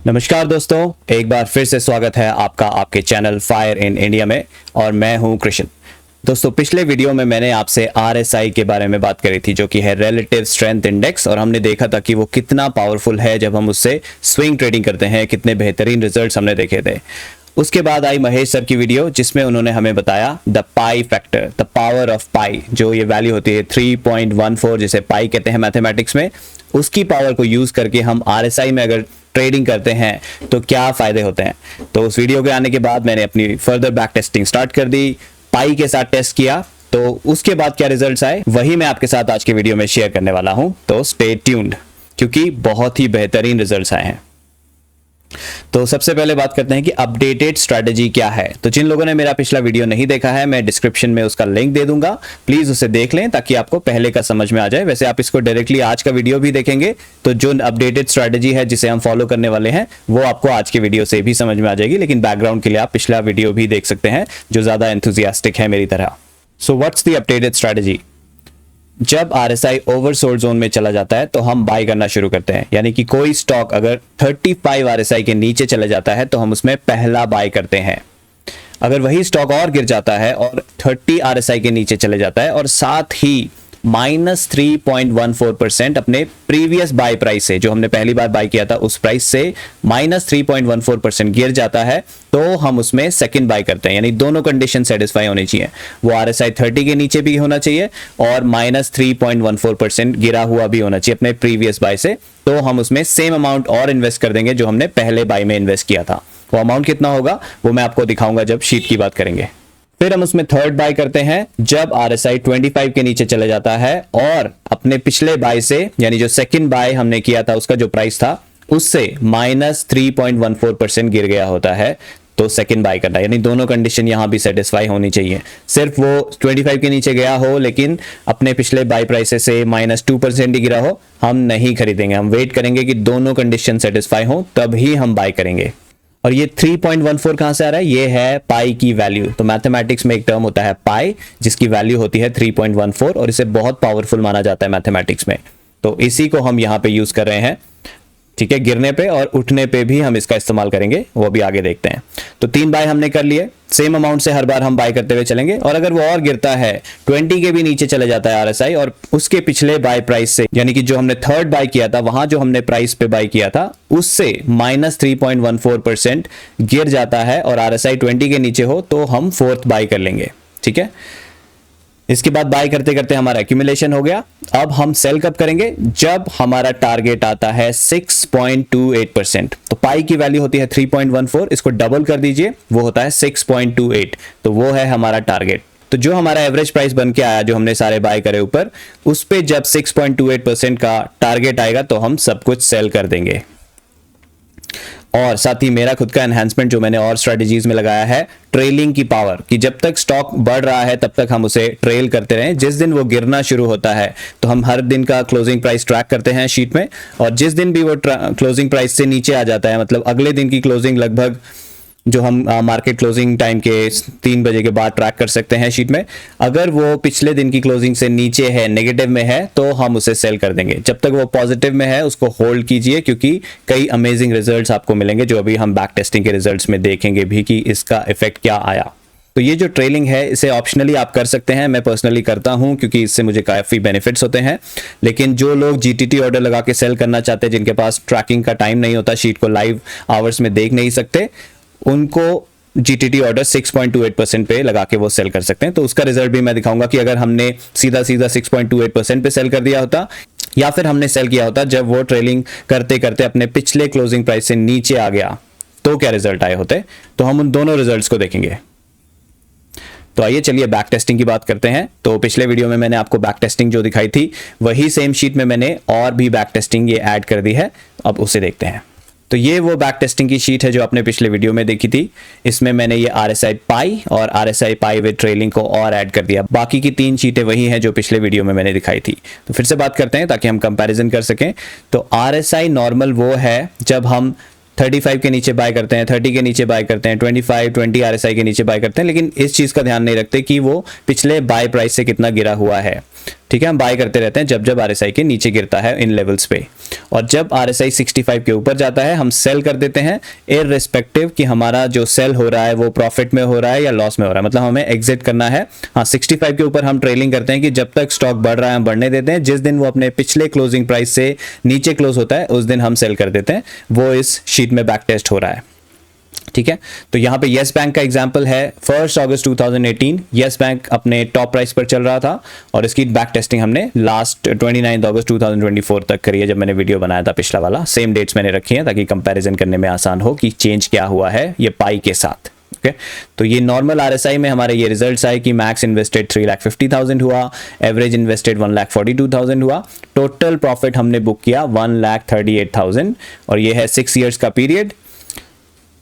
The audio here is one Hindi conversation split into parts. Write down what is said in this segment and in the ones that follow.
नमस्कार दोस्तों, एक बार फिर से स्वागत है आपका आपके चैनल फायर इन इंडिया में और मैं हूं कृष्ण। दोस्तों, पिछले वीडियो में मैंने आपसे RSI के बारे में बात करी थी, जो कि है रिलेटिव स्ट्रेंथ इंडेक्स, और हमने देखा था कि वो कितना पावरफुल है जब हम उससे स्विंग ट्रेडिंग करते हैं। कितने बेहतरीन रिजल्ट्स हमने देखे थे। उसके बाद आई महेश सर की वीडियो, जिसमें उन्होंने हमें बताया the pi factor, the power of pi, जो ये वैल्यू होती है 3.14, जिसे पाई कहते हैं मैथमेटिक्स में। उसकी पावर को यूज करके हम RSI में अगर ट्रेडिंग करते हैं तो क्या फायदे होते हैं। तो उस वीडियो के आने के बाद मैंने अपनी फर्दर बैक टेस्टिंग स्टार्ट कर दी, पाई के साथ टेस्ट किया, तो उसके बाद क्या रिजल्ट्स आए वही मैं आपके साथ आज के वीडियो में शेयर करने वाला हूं। तो स्टे ट्यून्ड, क्योंकि बहुत ही बेहतरीन रिजल्ट्स आए हैं। तो सबसे पहले बात करते हैं कि अपडेटेड स्ट्रेटजी क्या है। तो जिन लोगों ने मेरा पिछला वीडियो नहीं देखा है, मैं डिस्क्रिप्शन में उसका लिंक दे दूंगा, प्लीज उसे देख लें ताकि आपको पहले का समझ में आ जाए। वैसे आप इसको डायरेक्टली आज का वीडियो भी देखेंगे तो जो अपडेटेड स्ट्रेटजी है जिसे हम फॉलो करने वाले हैं वो आपको आज के वीडियो से भी समझ में आ जाएगी, लेकिन बैकग्राउंड के लिए आप पिछला वीडियो भी देख सकते हैं जो ज्यादा एंथुजियास्टिक है मेरी तरह। So what's the updated strategy? जब RSI ओवरसोल्ड जोन में चला जाता है तो हम बाय करना शुरू करते हैं, यानी कि कोई स्टॉक अगर 35 RSI के नीचे चले जाता है तो हम उसमें पहला बाय करते हैं। अगर वही स्टॉक और गिर जाता है और 30 RSI के नीचे चले जाता है और साथ ही -3.14% अपने प्रीवियस बाय प्राइस से, जो हमने पहली बार बाय किया था उस प्राइस से -3.14% गिर जाता है, तो हम उसमें सेकंड बाय करते हैं। यानी दोनों कंडीशन सेटिस्फाई होनी चाहिए। वो RSI 30 के नीचे भी होना चाहिए और -3.14% गिरा हुआ भी होना चाहिए अपने प्रीवियस बाय से। तो हम उसमें सेम अमाउंट और इन्वेस्ट कर देंगे जो हमने पहले बाय में इन्वेस्ट किया था। वो अमाउंट कितना होगा वो मैं आपको दिखाऊंगा जब शीट की बात करेंगे। फिर हम उसमें थर्ड बाय करते हैं जब RSI 25 के नीचे चले जाता है और अपने पिछले बाय से, यानी जो सेकंड बाय हमने किया था उसका जो प्राइस था उससे -3.14% गिर गया होता है, तो सेकंड बाय करना। यानी दोनों कंडीशन यहां भी सेटिस्फाई होनी चाहिए। सिर्फ वो 25 के नीचे गया हो लेकिन अपने पिछले बाय प्राइस से -2% ही गिरा हो, हम नहीं खरीदेंगे। हम वेट करेंगे कि दोनों कंडीशन सेटिस्फाई हो तभी हम बाय करेंगे। और ये 3.14 कहां से आ रहा है? ये है पाई की वैल्यू। तो मैथमेटिक्स में एक टर्म होता है पाई, जिसकी वैल्यू होती है 3.14, और इसे बहुत पावरफुल माना जाता है मैथमेटिक्स में। तो इसी को हम यहां पे यूज कर रहे हैं, ठीक है। गिरने पे और उठने पे भी हम इसका इस्तेमाल करेंगे, वो भी आगे देखते हैं। तो 3 बाय हमने कर लिए, सेम अमाउंट से हर बार हम बाय करते हुए चलेंगे। और अगर वो और गिरता है, 20 के भी नीचे चले जाता है RSI और उसके पिछले बाय प्राइस से, यानी कि जो हमने थर्ड बाय किया था वहां जो हमने प्राइस पे बाय किया था उससे -3.14% गिर जाता है और RSI 20 के नीचे हो, तो हम फोर्थ बाय कर लेंगे, ठीक है। इसके बाद बाय करते करते हमारा एक्यूमुलेशन हो गया। अब हम सेल कब करेंगे? जब हमारा टारगेट आता है 6.28%। तो पाई की वैल्यू होती है 3.14, इसको डबल कर दीजिए, वो होता है 6.28, तो वो है हमारा टारगेट। तो जो हमारा एवरेज प्राइस बन के आया, जो हमने सारे बाय करे ऊपर, उस पे जब 6.28% का टारगेट आएगा तो हम सब कुछ सेल कर देंगे। और साथ ही मेरा खुद का एनहांसमेंट जो मैंने और स्ट्रेटजीज में लगाया है, ट्रेलिंग की पावर, कि जब तक स्टॉक बढ़ रहा है तब तक हम उसे ट्रेल करते रहें। जिस दिन वो गिरना शुरू होता है तो हम हर दिन का क्लोजिंग प्राइस ट्रैक करते हैं शीट में, और जिस दिन भी वो क्लोजिंग प्राइस से नीचे आ जाता है, मतलब अगले दिन की क्लोजिंग लगभग जो हम मार्केट क्लोजिंग टाइम के 3 बजे के बाद ट्रैक कर सकते हैं शीट में, अगर वो पिछले दिन की क्लोजिंग से नीचे है, नेगेटिव में है, तो हम उसे सेल कर देंगे। जब तक वो पॉजिटिव में है उसको होल्ड कीजिए, क्योंकि कई अमेजिंग रिजल्ट्स आपको मिलेंगे जो अभी हम बैक टेस्टिंग के रिजल्ट्स में देखेंगे भी कि इसका इफेक्ट क्या आया। तो ये जो ट्रेलिंग है इसे ऑप्शनली आप कर सकते हैं, मैं पर्सनली करता हूं क्योंकि इससे मुझे काफ़ी बेनिफिट्स होते हैं। लेकिन जो लोग GTT ऑर्डर लगा के सेल करना चाहते हैं, जिनके पास ट्रैकिंग का टाइम नहीं होता, शीट को लाइव आवर्स में देख नहीं सकते, उनको GTT ऑर्डर 6.28% पे लगा के वो सेल कर सकते हैं। तो उसका रिजल्ट भी मैं दिखाऊंगा कि अगर हमने सीधा 6.28% पे सेल कर दिया होता, या फिर हमने सेल किया होता जब वो ट्रेलिंग करते करते अपने पिछले क्लोजिंग प्राइस से नीचे आ गया, तो क्या रिजल्ट आए होते। तो हम उन दोनों रिजल्ट्स को देखेंगे। तो आइए चलिए बैक टेस्टिंग की बात करते हैं। तो पिछले वीडियो में मैंने आपको बैक टेस्टिंग जो दिखाई थी, वही सेम शीट में मैंने और भी बैक टेस्टिंग ये ऐड कर दी है। अब उसे देखते हैं। तो ये वो बैक टेस्टिंग की शीट है जो आपने पिछले वीडियो में देखी थी। इसमें मैंने ये RSI पाई और RSI पाई विद ट्रेलिंग को और ऐड कर दिया। बाकी की 3 शीटें वही हैं जो पिछले वीडियो में मैंने दिखाई थी। तो फिर से बात करते हैं ताकि हम कंपैरिजन कर सकें। तो RSI नॉर्मल वो है जब हम 35 के नीचे बाय करते हैं, 30 के नीचे बाय करते हैं, 25, 20 RSI के नीचे बाय करते हैं, लेकिन इस चीज़ का ध्यान नहीं रखते कि वो पिछले बाय प्राइस से कितना गिरा हुआ है। ठीक है, हम बाय करते रहते हैं जब जब RSI के नीचे गिरता है इन लेवल्स पे, और जब RSI 65 के ऊपर जाता है हम सेल कर देते हैं, इररिस्पेक्टिव कि हमारा जो सेल हो रहा है वो प्रॉफिट में हो रहा है या लॉस में हो रहा है, मतलब हमें एग्जिट करना है। हाँ, 65 के ऊपर हम ट्रेलिंग करते हैं कि जब तक स्टॉक बढ़ रहा है हम बढ़ने देते हैं, जिस दिन वो अपने पिछले क्लोजिंग प्राइस से नीचे क्लोज होता है उस दिन हम सेल कर देते हैं। वो इस शीट में बैक टेस्ट हो रहा है, ठीक है। तो यहाँ पे यस बैंक का एग्जांपल है, 1 अगस्त 2018 यस बैंक अपने टॉप प्राइस पर चल रहा था और इसकी बैक टेस्टिंग हमने लास्ट 29 अगस्त 2024 तक करी है, जब मैंने वीडियो बनाया था पिछला वाला। सेम डेट्स मैंने रखी हैं ताकि कंपैरिजन करने में आसान हो कि चेंज क्या हुआ है ये पाई के साथ। ओके, तो ये नॉर्मल RSI में हमारे ये रिजल्ट्स आए कि मैक्स इन्वेस्टेड 3,50,000 हुआ, एवरेज इन्वेस्टेड 1,42,000 हुआ, टोटल प्रॉफिट हमने बुक किया 1,38,000 और ये है 6 इयर्स का पीरियड।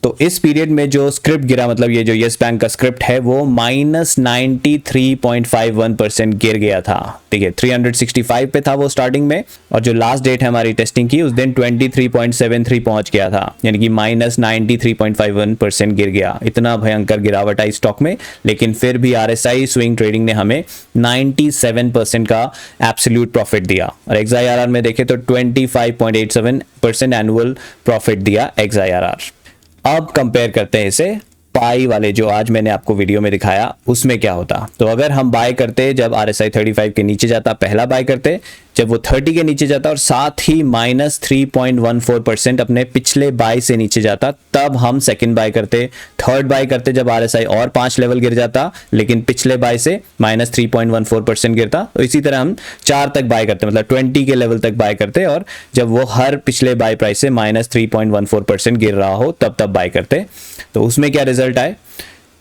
तो इस पीरियड में जो स्क्रिप्ट गिरा, मतलब ये जो यस बैंक का स्क्रिप्ट है वो -93.51% गिर गया था, ठीक है। 365 पे था वो स्टार्टिंग में, और जो लास्ट डेट है हमारी टेस्टिंग की उस दिन 23.73 पहुंच गया था, यानी कि -93.51% गिर गया। इतना भयंकर गिरावट आई स्टॉक में, लेकिन फिर भी RSI स्विंग ट्रेडिंग ने हमें 97% का एब्सोल्यूट प्रॉफिट दिया, और XIRR में देखें तो 25.87% एनुअल प्रॉफिट दिया XIRR। अब कंपेयर करते हैं इसे पाई वाले जो आज मैंने आपको वीडियो में दिखाया उसमें क्या होता। तो अगर हम बाय करते जब RSI 35 के नीचे जाता, पहला बाय करते जब वो 30 के नीचे जाता और साथ ही -3.14% अपने पिछले बाय से नीचे जाता, तब हम सेकंड बाय करते। थर्ड बाय करते जब RSI और 5 लेवल गिर जाता लेकिन पिछले बाय से -3.14% गिरता, तो इसी तरह हम 4 तक बाय करते, मतलब 20 के लेवल तक बाय करते, और जब वो हर पिछले बाय प्राइस से -3.14% गिर रहा हो तब बाय करते। तो उसमें क्या रिजल्ट आए,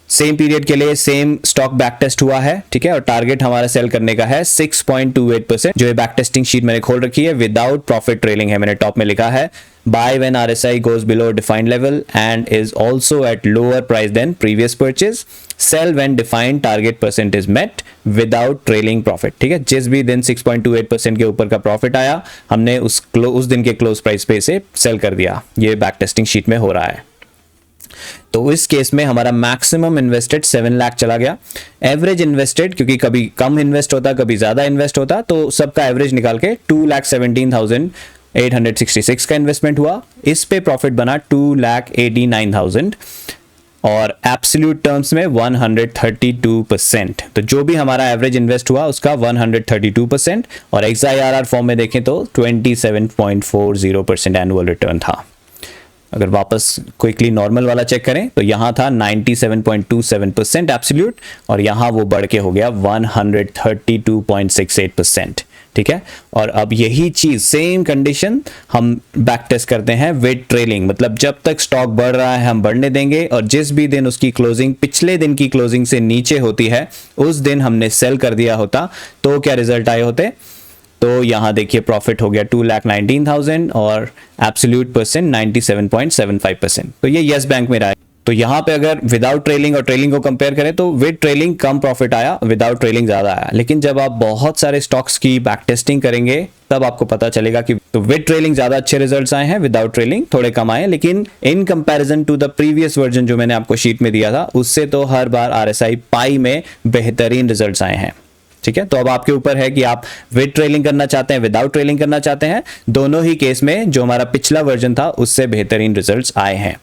सेम पीरियड के लिए सेम स्टॉक बैक टेस्ट हुआ है, ठीक है, और टारगेट हमारा सेल करने का है 6.28%। जो ये बैक टेस्टिंग शीट मैंने खोल रखी है विदाउट प्रॉफिट ट्रेलिंग है, मैंने टॉप में लिखा है by when RSI goes below defined level and is also at lower price than previous purchase, sell when defined target percent is met without trailing profit, ठीक है। जिस भी दिन 6.28% के ऊपर का प्रॉफिट आया हमने उस दिन के क्लोज प्राइस पे इसे सेल कर दिया। ये बैक टेस्टिंग शीट में हो रहा है। तो इस केस में हमारा मैक्सिमम इन्वेस्टेड 7 लाख चला गया। एवरेज इन्वेस्टेड, क्योंकि कभी कम इन्वेस्ट होता कभी ज्यादा इन्वेस्ट होता, तो सबका एवरेज निकाल के 2,17,866 का इन्वेस्टमेंट हुआ। इस पे प्रॉफिट बना 2,89,000 और एब्सोल्यूट टर्म्स में 132%। तो जो भी हमारा एवरेज इन्वेस्ट हुआ उसका 132%, और XIRR फॉर्म में देखें तो 27.40% एनुअल रिटर्न था। अगर वापस क्विकली नॉर्मल वाला चेक करें तो यहाँ था 97.27% एब्सोल्यूट, और यहाँ वो बढ़ के हो गया 132.68%, ठीक है। और अब यही चीज सेम कंडीशन हम बैक टेस्ट करते हैं विद ट्रेलिंग, मतलब जब तक स्टॉक बढ़ रहा है हम बढ़ने देंगे, और जिस भी दिन उसकी क्लोजिंग पिछले दिन की क्लोजिंग से नीचे होती है उस दिन हमने सेल कर दिया होता, तो क्या रिजल्ट आए होते। तो यहाँ देखिए प्रॉफिट हो गया 2,19,000 और एब्सोल्यूट परसेंट 97.75%। तो ये यस बैंक में रहा है। तो यहाँ पे अगर विदाउट ट्रेलिंग और ट्रेलिंग को कंपेयर करें तो विद ट्रेलिंग कम प्रॉफिट आया, विदाउट ट्रेलिंग ज्यादा आया। लेकिन जब आप बहुत सारे स्टॉक्स की बैक टेस्टिंग करेंगे तब आपको पता चलेगा कि तो विद ट्रेलिंग ज्यादा अच्छे रिजल्ट्स आए हैं, विदाउट ट्रेलिंग थोड़े कम आए। लेकिन in comparison to the previous version जो मैंने आपको शीट में दिया था उससे तो हर बार RSI पाई में बेहतरीन रिजल्ट्स आए हैं, ठीक है। तो अब आपके ऊपर है कि आप विद ट्रेलिंग करना चाहते हैं, विदाउट ट्रेलिंग करना चाहते हैं। दोनों ही केस में जो हमारा पिछला वर्जन था उससे बेहतरीन रिजल्ट्स आए हैं।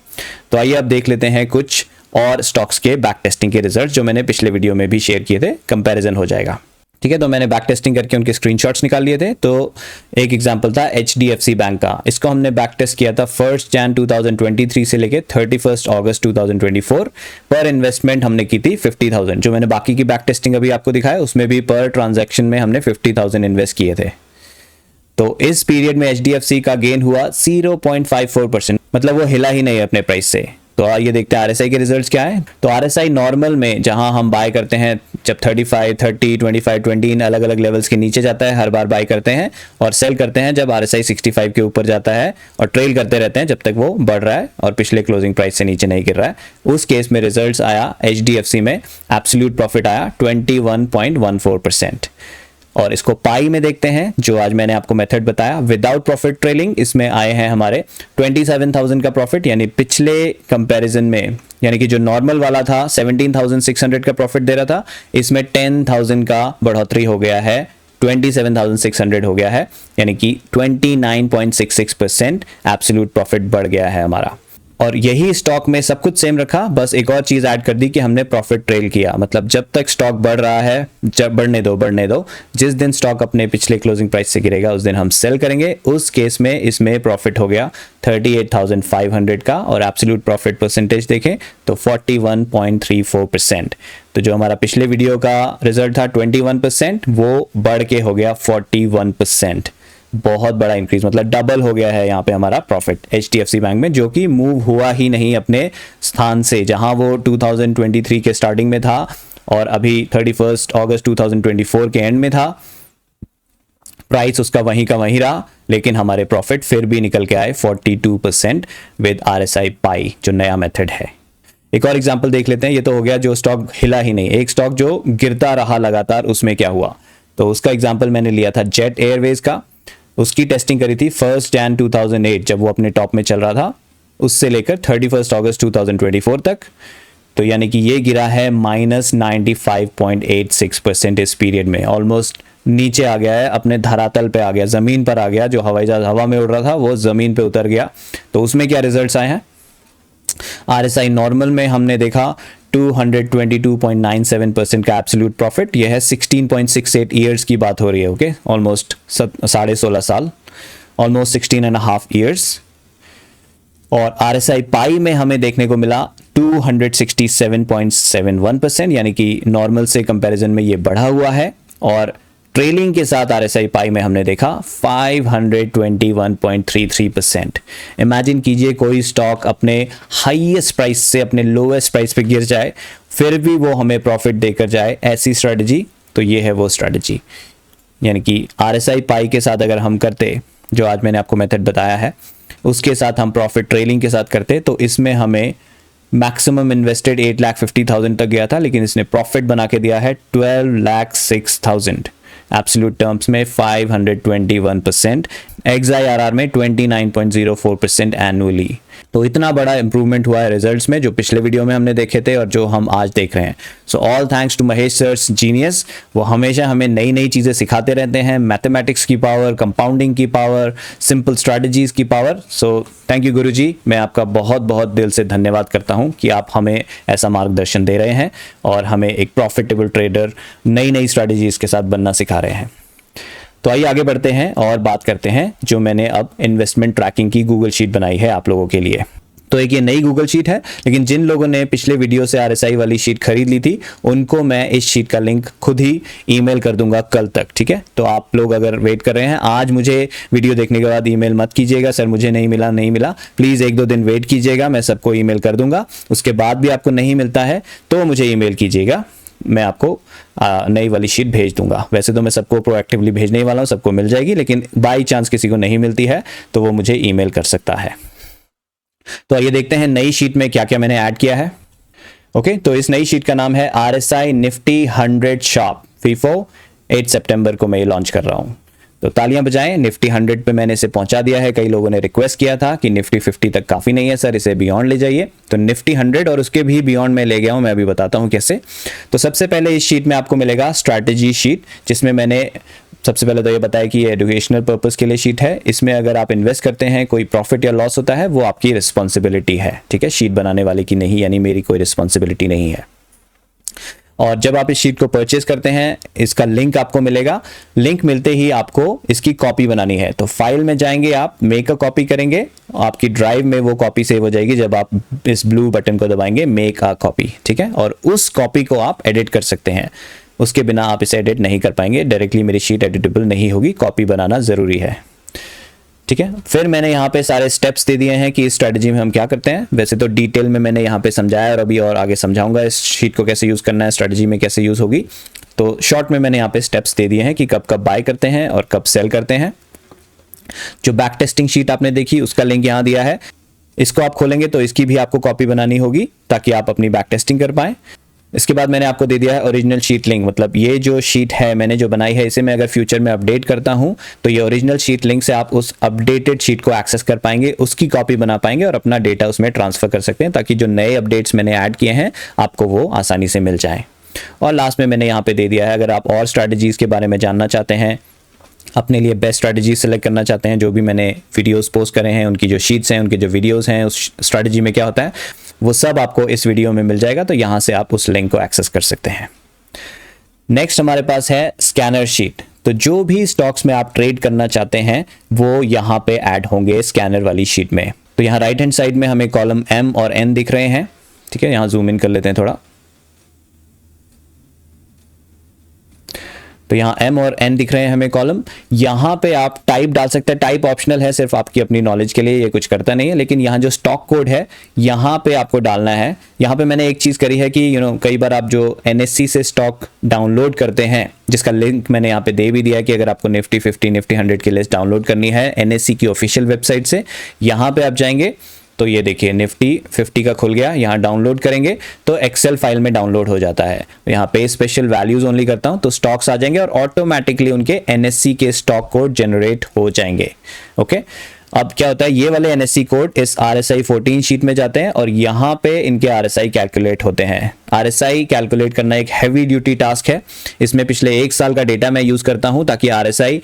तो आइए अब देख लेते हैं कुछ और स्टॉक्स के बैक टेस्टिंग के रिजल्ट्स जो मैंने पिछले वीडियो में भी शेयर किए थे, कंपैरिजन हो जाएगा, ठीक है। तो मैंने बैक टेस्टिंग करके उनके स्क्रीनशॉट्स निकाल लिए थे। तो एक एग्जांपल था HDFC बैंक का, इसको हमने बैक टेस्ट किया था 1 जनवरी 2023 से लेके 31 अगस्त 2024। पर इन्वेस्टमेंट हमने की थी 50,000। जो मैंने बाकी की बैक टेस्टिंग अभी आपको दिखाया उसमें भी पर ट्रांजैक्शन में हमने 50,000 इन्वेस्ट किए थे। तो इस पीरियड में HDFC का गेन हुआ 0.54%, मतलब वो हिला ही नहीं अपने प्राइस से। तो आइए देखते हैं RSI के रिजल्ट्स क्या है। तो RSI नॉर्मल में जहां हम बाय करते हैं जब 35, 30, 25, 20 इन अलग अलग लेवल्स के नीचे जाता है हर बार बाय करते हैं, और सेल करते हैं जब RSI 65 के ऊपर जाता है, और ट्रेल करते रहते हैं जब तक वो बढ़ रहा है और पिछले क्लोजिंग प्राइस से नीचे नहीं गिर रहा है। उस केस में रिजल्ट्स आया HDFC में एब्सोल्यूट प्रॉफिट आया 21.14%। और इसको पाई में देखते हैं जो आज मैंने आपको मेथड बताया विदाउट प्रॉफिट ट्रेलिंग, इसमें आए हैं हमारे 27,000 का प्रॉफिट, यानी पिछले कंपैरिजन में, यानी कि जो नॉर्मल वाला था 17,600 का प्रॉफिट दे रहा था, इसमें 10,000 का बढ़ोतरी हो गया है 27,600 हो गया है, यानी कि 29.66% एब्सोल्यूट प्रॉफिट बढ़ गया है हमारा। और यही स्टॉक में सब कुछ सेम रखा, बस एक और चीज ऐड कर दी कि हमने प्रॉफिट ट्रेल किया, मतलब जब तक स्टॉक बढ़ रहा है, जब बढ़ने दो, जिस दिन स्टॉक अपने पिछले क्लोजिंग प्राइस से गिरेगा उस दिन हम सेल करेंगे। उस केस में इसमें प्रॉफिट हो गया 38,500 का, और एब्सोल्यूट प्रॉफिट परसेंटेज देखें तो 41.34%। तो जो हमारा पिछले वीडियो का रिजल्ट था 21%, वो बढ़ के हो गया 41%। बहुत बड़ा इंक्रीज, मतलब डबल हो गया है यहाँ पे हमारा प्रॉफिट HDFC बैंक में, जो कि मूव हुआ ही नहीं अपने स्थान से, जहां वो 2023 के स्टार्टिंग में था और अभी 31 अगस्त 2024 के एंड में था। प्राइस उसका वहीं का वहीं रहा, लेकिन हमारे प्रॉफिट फिर भी निकल के आए 42% विद RSI पाई, जो नया मेथड है। एक और एग्जांपल देख लेते हैं। ये तो हो गया जो स्टॉक हिला ही नहीं, एक स्टॉक जो गिरता रहा लगातार, उसमें क्या हुआ। तो उसका एग्जांपल मैंने लिया था जेट एयरवेज का। उसकी टेस्टिंग करी थी 1 जनवरी 2008, जब वो अपने टॉप में चल रहा था, उससे लेकर 31 अगस्त 2024 तक। तो यानी कि ये गिरा है -95.86% इस पीरियड में, ऑलमोस्ट नीचे आ गया है, अपने धरातल पे आ गया, जमीन पर आ गया। जो हवाई जहाज हवा में उड़ रहा था वो जमीन पे उतर गया। तो उसमें क्या रिजल्ट्स आए हैं। RSI नॉर्मल में हमने देखा 222.97% का एब्सोल्यूट प्रॉफिट। यह है 16.68 ईयर्स की बात हो रही है, ओके, ऑलमोस्ट 16.5 साल, ऑलमोस्ट 16.5 ईयर्स। और RSI पाई में हमें देखने को मिला 267.71%, यानी कि नॉर्मल से कंपैरिजन में ये बढ़ा हुआ है। और ट्रेलिंग के साथ RSI पाई में हमने देखा 521.33%। इमेजिन कीजिए कोई स्टॉक अपने हाईएस्ट प्राइस से अपने लोएस्ट प्राइस पे गिर जाए, फिर भी वो हमें प्रॉफिट देकर जाए, ऐसी स्ट्रेटजी। तो ये है वो स्ट्रेटजी, यानी कि RSI पाई के साथ अगर हम करते, जो आज मैंने आपको मेथड बताया है, उसके साथ हम प्रॉफिट ट्रेलिंग के साथ करते, तो इसमें हमें मैक्सिमम इन्वेस्टेड 8,50,000 तक गया था, लेकिन इसने प्रॉफिट बना के दिया है 12,06,000। एब्सोल्यूट टर्म्स में 521%, XIRR में 29.04% एनुअली। तो इतना बड़ा इंप्रूवमेंट हुआ है रिजल्ट्स में, जो पिछले वीडियो में हमने देखे थे और जो हम आज देख रहे हैं। So all thanks to Mahesh sir's genius. वो हमेशा हमें नई नई चीज़ें सिखाते रहते हैं, मैथमेटिक्स की पावर, कंपाउंडिंग की पावर, सिंपल स्ट्रैटेजीज की पावर। सो थैंक यू गुरुजी, मैं आपका बहुत बहुत दिल से धन्यवाद करता हूं कि आप हमें ऐसा मार्गदर्शन दे रहे हैं और हमें एक प्रॉफिटेबल ट्रेडर नई नई स्ट्रैटेजीज के साथ बनना सिखा रहे हैं। तो आइए आगे बढ़ते हैं और बात करते हैं जो मैंने अब इन्वेस्टमेंट ट्रैकिंग की गूगल शीट बनाई है आप लोगों के लिए। तो एक ये नई गूगल शीट है, लेकिन जिन लोगों ने पिछले वीडियो से RSI वाली शीट खरीद ली थी, उनको मैं इस शीट का लिंक खुद ही ईमेल कर दूंगा कल तक, ठीक है। तो आप लोग अगर वेट कर रहे हैं, आज मुझे वीडियो देखने के बाद ईमेल मत कीजिएगा, सर मुझे नहीं मिला। प्लीज़ 1-2 दिन वेट कीजिएगा, मैं सबको ईमेल कर दूंगा। उसके बाद भी आपको नहीं मिलता है तो मुझे ईमेल कीजिएगा, मैं आपको नई वाली शीट भेज दूंगा। वैसे तो मैं सबको प्रोएक्टिवली भेजने ही वाला हूँ, सबको मिल जाएगी, लेकिन बाई चांस किसी को नहीं मिलती है तो वो मुझे ईमेल कर सकता है। तो आइए देखते हैं नई शीट में क्या क्या मैंने ऐड किया है। ओके, तो इस नई शीट का नाम है RSI निफ्टी 100 शार्प FIFO। 8 सितंबर को मैं ये लॉन्च कर रहा हूँ। तो तालियां बजाएं, निफ्टी 100 पे मैंने इसे पहुंचा दिया है। कई लोगों ने रिक्वेस्ट किया था कि निफ्टी 50 तक काफ़ी नहीं है सर, इसे बियॉन्ड ले जाइए। तो निफ्टी 100 और उसके भी बियॉन्ड में ले गया हूं, मैं अभी बताता हूं कैसे। तो सबसे पहले इस शीट में आपको मिलेगा स्ट्रैटेजी शीट, जिसमें मैंने सबसे पहले तो ये बताया कि ये एजुकेशनल पर्पस के लिए शीट है। इसमें अगर आप इन्वेस्ट करते हैं, कोई प्रॉफिट या लॉस होता है, वो आपकी रिस्पॉन्सिबिलिटी है, ठीक है, शीट बनाने वाले की नहीं, यानी मेरी कोई रिस्पॉन्सिबिलिटी नहीं है। और जब आप इस शीट को परचेज करते हैं, इसका लिंक आपको मिलेगा। लिंक मिलते ही आपको इसकी कॉपी बनानी है। तो फाइल में जाएंगे, आप मेक अ कॉपी करेंगे, आपकी ड्राइव में वो कॉपी सेव हो जाएगी जब आप इस ब्लू बटन को दबाएंगे, मेक अ कॉपी, ठीक है। और उस कॉपी को आप एडिट कर सकते हैं, उसके बिना आप इसे एडिट नहीं कर पाएंगे। डायरेक्टली मेरी शीट एडिटेबल नहीं होगी, कॉपी बनाना ज़रूरी है, ठीक है। फिर मैंने यहाँ पे सारे स्टेप्स दे दिए हैं कि इस स्ट्रेटजी में हम क्या करते हैं। वैसे तो डिटेल में मैंने यहाँ पे समझाया और अभी और आगे समझाऊंगा इस शीट को कैसे यूज़ करना है, स्ट्रेटजी में कैसे यूज़ होगी। तो शॉर्ट में मैंने यहाँ पे स्टेप्स दे दिए हैं कि कब कब बाय करते हैं और कब सेल करते हैं। जो बैक टेस्टिंग शीट आपने देखी, उसका लिंक यहाँ दिया है। इसको आप खोलेंगे तो इसकी भी आपको कॉपी बनानी होगी ताकि आप अपनी बैक टेस्टिंग कर पाएँ। इसके बाद मैंने आपको दे दिया है ओरिजिनल शीट लिंक, मतलब ये जो शीट है मैंने जो बनाई है, इसे मैं अगर फ्यूचर में अपडेट करता हूं तो ये ओरिजिनल शीट लिंक से आप उस अपडेटेड शीट को एक्सेस कर पाएंगे, उसकी कॉपी बना पाएंगे और अपना डेटा उसमें ट्रांसफर कर सकते हैं, ताकि जो नए अपडेट्स मैंने ऐड किए हैं आपको वो आसानी से मिल जाए। और लास्ट में मैंने यहाँ पे दे दिया है, अगर आप और स्ट्रैटेजीज़ के बारे में जानना चाहते हैं, अपने लिए बेस्ट स्ट्रैटेजी सेलेक्ट करना चाहते हैं, जो भी मैंने वीडियोस पोस्ट करे हैं, उनकी जो शीट्स हैं, उनके जो वीडियोस हैं, उस स्ट्रैटेजी में क्या होता है, वो सब आपको इस वीडियो में मिल जाएगा। तो यहाँ से आप उस लिंक को एक्सेस कर सकते हैं। नेक्स्ट हमारे पास है स्कैनर शीट। तो जो भी स्टॉक्स में आप ट्रेड करना चाहते हैं वो यहाँ पे ऐड होंगे स्कैनर वाली शीट में। तो यहाँ राइट हैंड साइड में हमें कॉलम M और N दिख रहे हैं, ठीक है। यहाँ जूम इन कर लेते हैं थोड़ा, तो यहाँ M और N दिख रहे हैं हमें कॉलम। यहाँ पे आप टाइप डाल सकते हैं, टाइप ऑप्शनल है, सिर्फ आपकी अपनी नॉलेज के लिए, ये कुछ करता नहीं है। लेकिन यहाँ जो स्टॉक कोड है यहाँ पे आपको डालना है। यहाँ पे मैंने एक चीज़ करी है कि कई बार आप जो NSE से स्टॉक डाउनलोड करते हैं, जिसका लिंक मैंने यहाँ पे दे भी दिया है कि अगर आपको निफ्टी 50 निफ्टी 100 की लिस्ट डाउनलोड करनी है NSE की ऑफिशियल वेबसाइट से, यहाँ पे आप जाएंगे तो ये देखिए निफ्टी 50 का खुल गया। यहाँ डाउनलोड करेंगे तो एक्सेल फाइल में डाउनलोड हो जाता है। यहाँ पे स्पेशल वैल्यूज ओनली करता हूँ तो स्टॉक्स आ जाएंगे और ऑटोमेटिकली उनके NSE के स्टॉक कोड जनरेट हो जाएंगे। ओके, अब क्या होता है, ये वाले NSE कोड इस RSI 14 शीट में जाते हैं और यहाँ पे इनके RSI कैलकुलेट होते हैं। RSI कैलकुलेट करना एक हैवी ड्यूटी टास्क है। इसमें पिछले 1 साल का डेटा मैं यूज़ करता हूँ ताकि RSI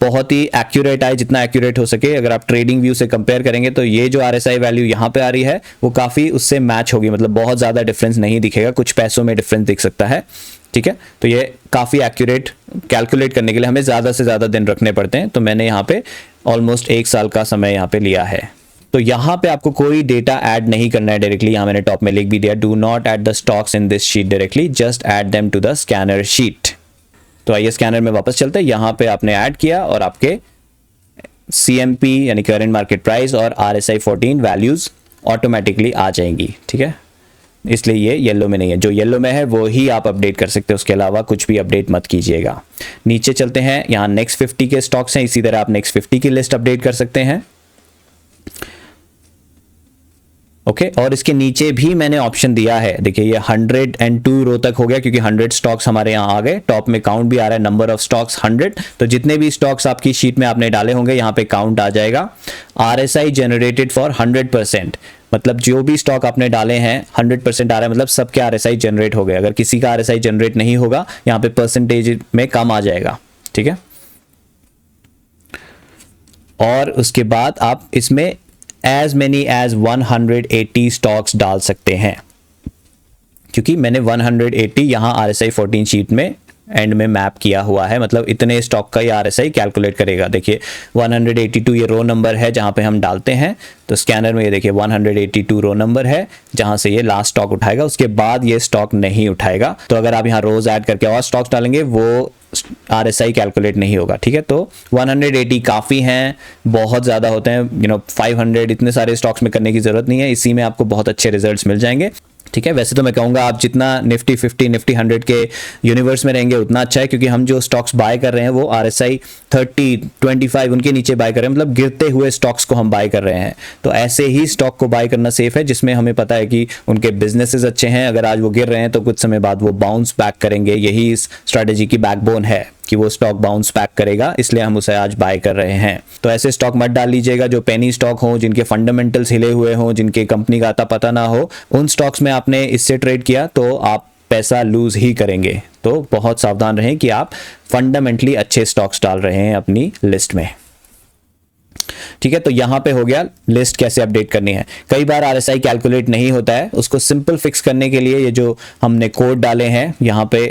बहुत ही एक्यूरेट आए, जितना एक्यूरेट हो सके। अगर आप ट्रेडिंग व्यू से कंपेयर करेंगे तो ये जो RSI वैल्यू यहाँ पे आ रही है वो काफ़ी उससे मैच होगी, मतलब बहुत ज़्यादा डिफरेंस नहीं दिखेगा, कुछ पैसों में डिफरेंस दिख सकता है, ठीक है। तो ये काफ़ी एक्यूरेट कैलकुलेट करने के लिए हमें ज़्यादा से ज़्यादा दिन रखने पड़ते हैं। तो मैंने यहाँ पे ऑलमोस्ट 1 साल का समय यहाँ पे लिया है। तो यहाँ पे आपको कोई डेटा ऐड नहीं करना है डायरेक्टली। यहाँ मैंने टॉप में लिख भी दिया, do not add the stocks in this sheet directly, just add them to the scanner sheet. तो आइए स्कैनर में वापस चलते हैं। यहाँ पे आपने ऐड किया और आपके CMP यानी करंट मार्केट प्राइस और RSI 14 वैल्यूज ऑटोमेटिकली आ जाएंगी, ठीक है। इसलिए ये येलो में नहीं है, जो येलो में है वो ही आप अपडेट कर सकते हो, उसके अलावा कुछ भी अपडेट मत कीजिएगा। नीचे चलते हैं, यहाँ नेक्स्ट 50 के स्टॉक्स हैं, इसी तरह आप नेक्स्ट 50 की लिस्ट अपडेट कर सकते हैं। ओके, और इसके नीचे भी मैंने ऑप्शन दिया है, देखिए ये 102 रो तक हो गया क्योंकि 100 स्टॉक्स हमारे यहाँ आ गए। टॉप में काउंट भी आ रहा है, नंबर ऑफ स्टॉक्स 100। तो जितने भी स्टॉक्स आपकी शीट में आपने डाले होंगे यहाँ पे काउंट आ जाएगा। RSI जनरेटेड फॉर 100%, मतलब जो भी स्टॉक आपने डाले हैं 100% आ रहा है, मतलब सबके RSI जनरेट हो गए। अगर किसी का RSI जनरेट नहीं होगा यहाँ पे परसेंटेज में कम आ जाएगा, ठीक है। और उसके बाद आप इसमें as many as 180 स्टॉक्स डाल सकते हैं, क्योंकि मैंने 180 यहाँ RSI 14 शीट में एंड में मैप किया हुआ है, मतलब इतने स्टॉक का ये RSI कैलकुलेट करेगा। देखिए 182 ये रो नंबर है जहाँ पे हम डालते हैं। तो स्कैनर में ये देखिए 182 रो नंबर है जहाँ से ये लास्ट स्टॉक उठाएगा, उसके बाद ये स्टॉक नहीं उठाएगा। तो अगर आप यहाँ रोज ऐड करके और स्टॉक्स डालेंगे वो RSI कैलकुलेट नहीं होगा, ठीक है। तो 180 काफ़ी हैं, बहुत ज़्यादा होते हैं, 500 इतने सारे स्टॉक्स में करने की ज़रूरत नहीं है, इसी में आपको बहुत अच्छे रिजल्ट्स मिल जाएंगे, ठीक है। वैसे तो मैं कहूँगा आप जितना निफ्टी 50 निफ्टी 100 के यूनिवर्स में रहेंगे उतना अच्छा है, क्योंकि हम जो स्टॉक्स बाय कर रहे हैं वो RSI 30 25 उनके नीचे बाय कर रहे हैं, मतलब गिरते हुए स्टॉक्स को हम बाय कर रहे हैं। तो ऐसे ही स्टॉक को बाय करना सेफ है जिसमें हमें पता है कि उनके बिजनेसेस अच्छे हैं। अगर आज वो गिर रहे हैं तो कुछ समय बाद वो बाउंस बैक करेंगे, यही इस स्ट्रैटेजी की बैकबोन है कि वो स्टॉक बाउंस बैक करेगा, इसलिए हम उसे आज बाय कर रहे हैं। तो ऐसे स्टॉक मत डाल लीजिएगा जो पेनी स्टॉक हो, जिनके फंडामेंटल्स हिले हुए हों, जिनके कंपनी का आता पता ना हो। उन स्टॉक्स में आपने इससे ट्रेड किया तो आप पैसा लूज ही करेंगे। तो बहुत सावधान रहें कि आप फंडामेंटली अच्छे स्टॉक्स डाल रहे हैं अपनी लिस्ट में, ठीक है। तो यहां पे हो गया लिस्ट कैसे अपडेट करनी है। कई बार RSI कैलकुलेट नहीं होता है, उसको सिंपल फिक्स करने के लिए ये जो हमने कोड डाले हैं यहाँ पे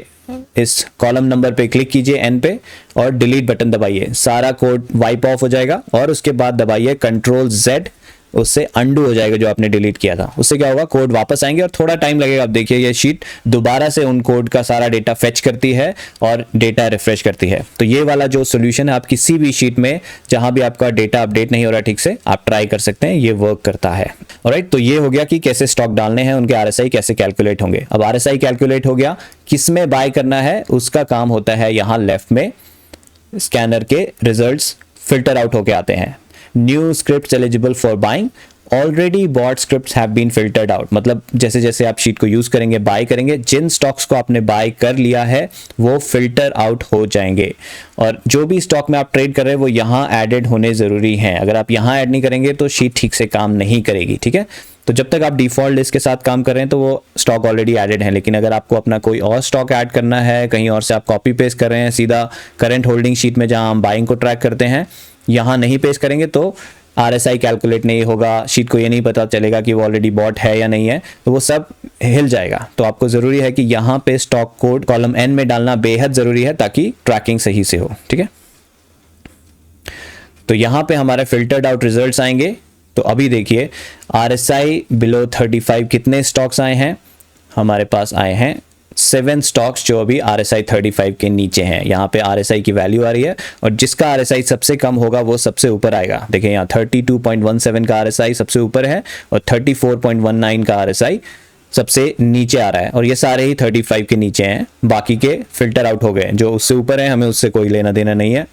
इस कॉलम नंबर पे क्लिक कीजिए N पे और डिलीट बटन दबाइए, सारा कोड वाइप ऑफ हो जाएगा। और उसके बाद दबाइए Ctrl+Z, उससे अंडू हो जाएगा जो आपने डिलीट किया था। उससे क्या होगा, कोड वापस आएंगे और थोड़ा टाइम लगेगा। आप देखिए ये शीट दोबारा से उन कोड का सारा डेटा फेच करती है और डेटा रिफ्रेश करती है। तो ये वाला जो सोल्यूशन है आप किसी भी शीट में जहां भी आपका डेटा अपडेट नहीं हो रहा ठीक से, आप ट्राई कर सकते हैं, ये वर्क करता है। ऑलराइट, तो ये हो गया कि कैसे स्टॉक डालने हैं, उनके RSI कैसे कैलकुलेट होंगे। अब RSI कैलकुलेट हो गया, किस में बाय करना है उसका काम होता है। यहाँ लेफ्ट में स्कैनर के रिजल्ट्स फिल्टर आउट होके आते हैं। New script eligible for buying, already bought scripts have been filtered out, मतलब जैसे जैसे आप शीट को यूज करेंगे, बाय करेंगे, जिन स्टॉक्स को आपने बाय कर लिया है वो फिल्टर आउट हो जाएंगे, और जो भी स्टॉक में आप ट्रेड कर रहे हैं वो यहाँ एडेड होने ज़रूरी हैं। अगर आप यहाँ ऐड नहीं करेंगे तो शीट ठीक से काम नहीं करेगी, ठीक है। तो जब तक आप डिफ़ॉल्ट लिस्ट के साथ काम कर रहे हैं तो वो स्टॉक ऑलरेडी एडेड है, लेकिन अगर आपको अपना कोई और स्टॉक ऐड करना है, कहीं और से आप कॉपी पेस्ट कर रहे हैं सीधा करंट होल्डिंग शीट में जहां हम बाइंग को ट्रैक करते हैं, यहाँ नहीं पेस्ट करेंगे तो RSI कैलकुलेट नहीं होगा, शीट को ये नहीं पता चलेगा कि वो ऑलरेडी बॉट है या नहीं है, तो वो सब हिल जाएगा। तो आपको ज़रूरी है कि यहाँ पे स्टॉक कोड कॉलम N में डालना बेहद ज़रूरी है ताकि ट्रैकिंग सही से हो, ठीक है। तो यहाँ पे हमारे फिल्टर्ड आउट रिजल्ट्स आएंगे। तो अभी देखिए RSI बिलो 35 कितने स्टॉक्स आए हैं, हमारे पास आए हैं 7 स्टॉक्स जो अभी RSI 35 के नीचे हैं। यहाँ पे RSI की वैल्यू आ रही है और जिसका RSI सबसे कम होगा वो सबसे ऊपर आएगा। देखिए यहाँ 32.17 का RSI सबसे ऊपर है और 34.19 का RSI सबसे नीचे आ रहा है, और ये सारे ही 35 के नीचे हैं, बाकी के फिल्टर आउट हो गए। जो उससे ऊपर है हमें उससे कोई लेना देना नहीं है,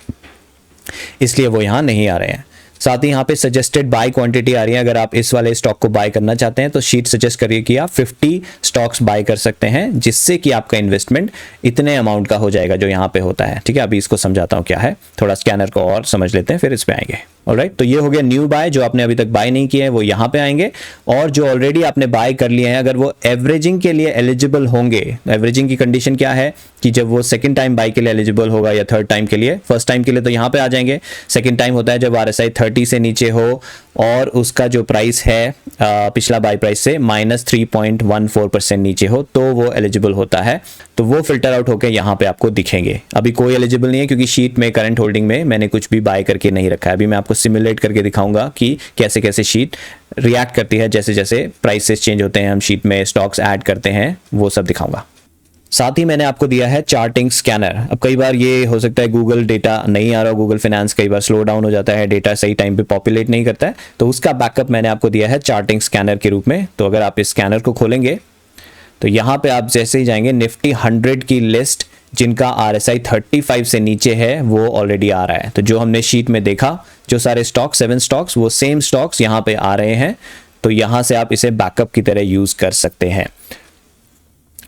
इसलिए वो यहाँ नहीं आ रहे हैं। साथ ही यहाँ पे सजेस्टेड बाय क्वांटिटी आ रही है। अगर आप इस वाले स्टॉक को बाय करना चाहते हैं तो शीट सजेस्ट करिए कि आप 50 स्टॉक्स बाय कर सकते हैं, जिससे कि आपका इन्वेस्टमेंट इतने अमाउंट का हो जाएगा जो यहाँ पे होता है, ठीक है। अभी इसको समझाता हूँ क्या है, थोड़ा स्कैनर को और समझ लेते हैं फिर इस पे आएंगे। ऑलराइट, तो ये हो गया न्यू बाय। जो आपने अभी तक बाय नहीं किए हैं वो यहाँ पे आएंगे, और जो ऑलरेडी आपने बाय कर लिए हैं अगर वो एवरेजिंग के लिए एलिजिबल होंगे। एवरेजिंग की कंडीशन क्या है कि जब वो सेकंड टाइम बाय के लिए एलिजिबल होगा या थर्ड टाइम के लिए, फर्स्ट टाइम के लिए तो यहाँ पे आ जाएंगे, सेकंड टाइम होता है जब RSI 30 से नीचे हो और उसका जो प्राइस है पिछला बाय प्राइस से -3.14% नीचे हो तो वो एलिजिबल होता है। तो वो फिल्टर आउट होकर यहाँ पे आपको दिखेंगे। अभी कोई एलिजिबल नहीं है क्योंकि शीट में करंट होल्डिंग में मैंने कुछ भी बाय करके नहीं रखा है। अभी मैं आपको सिमुलेट करके दिखाऊंगा कि कैसे कैसे शीट रिएक्ट करती है जैसे जैसे प्राइसेस चेंज होते हैं, हम शीट में स्टॉक्स ऐड करते हैं, वो सब दिखाऊंगा। साथ ही मैंने आपको दिया है चार्टिंग स्कैनर। अब कई बार ये हो सकता है गूगल डेटा नहीं आ रहा, गूगल फाइनेंस कई बार स्लो डाउन हो जाता है, डेटा सही टाइम पे पॉपुलेट नहीं करता है, तो उसका बैकअप मैंने आपको दिया है चार्टिंग स्कैनर के रूप में। तो अगर आप इस स्कैनर को खोलेंगे तो यहाँ पे आप जैसे ही जाएंगे निफ्टी 100 की लिस्ट जिनका RSI 35 से नीचे है वो ऑलरेडी आ रहा है। तो जो हमने शीट में देखा जो सारे स्टॉक 7 स्टॉक्स वो सेम स्टॉक्स यहाँ पे आ रहे हैं, तो यहाँ से आप इसे बैकअप की तरह यूज कर सकते हैं।